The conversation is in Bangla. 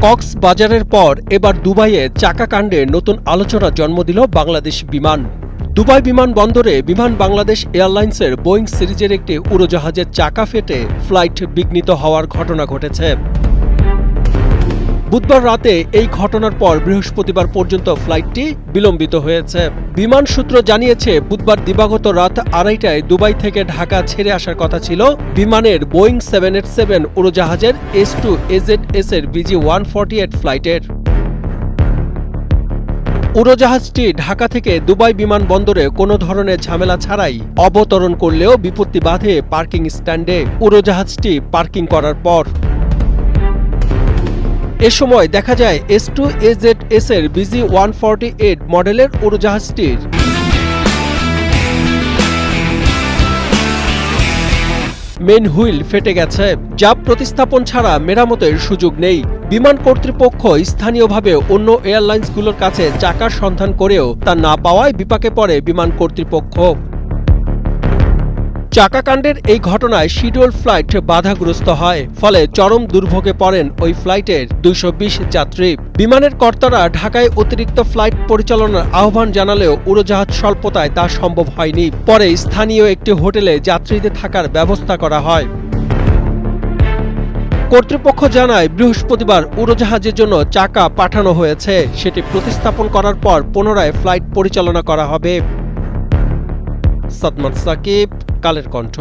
কক্সবাজারের পর এবার দুবাইয়ে চাকা কাণ্ডে নতুন আলোচনা জন্ম দিল বাংলাদেশ বিমান। দুবাই বিমানবন্দরে বিমান বাংলাদেশ এয়ারলাইন্সের বোয়িং সিরিজের একটি উড়োজাহাজের চাকা ফেটে ফ্লাইট বিঘ্নিত হওয়ার ঘটনা ঘটেছে। বুধবার রাতে এই ঘটনার পর বৃহস্পতিবার পর্যন্ত ফ্লাইটটি বিলম্বিত হয়েছে। বিমান সূত্র জানিয়েছে, বুধবার দিবাগত রাত 2:30টায় দুবাই থেকে ঢাকা ছেড়ে আসার কথা ছিল বিমানের বোয়িং 787 উড়োজাহাজের S2 AZS এর BG-148 ফ্লাইটের। উড়োজাহাজটি ঢাকা থেকে দুবাই বিমানবন্দরে কোনো ধরনের ঝামেলা ছাড়াই অবতরণ করলেও বিপত্তি বাধে পার্কিং স্ট্যান্ডে উড়োজাহাজটি পার্কিং করার পর। এ সময় দেখা যায় S2 AZS এর BG-148 মডেলের উড়োজাহাজটির মেইন হুইল ফেটে গেছে, যা প্রতিস্থাপন ছাড়া মেরামতের সুযোগ নেই। বিমান কর্তৃপক্ষ স্থানীয়ভাবে অন্য এয়ারলাইন্সগুলোর কাছে চাকার সন্ধান করেও তা না পাওয়ায় বিপাকে পড়ে বিমান কর্তৃপক্ষ। চাকাকাণ্ডের এই ঘটনায় শিডিউল ফ্লাইট বাধাগ্রস্ত হয়, ফলে চরম দুর্ভোগে পড়েন ওই ফ্লাইটের 220 যাত্রী। বিমানের কর্তারা ঢাকায় অতিরিক্ত ফ্লাইট পরিচালনার আহ্বান জানালেও উড়োজাহাজ স্বল্পতায় তা সম্ভব হয়নি। পরে স্থানীয় একটি হোটেলে যাত্রীদের থাকার ব্যবস্থা করা হয়। কর্তৃপক্ষ জানায়, বৃহস্পতিবার উড়োজাহাজের জন্য চাকা পাঠানো হয়েছে, সেটি প্রতিস্থাপন করার পর পুনরায় ফ্লাইট পরিচালনা করা হবে। সাদমান সাকিব, কালের কণ্ঠ।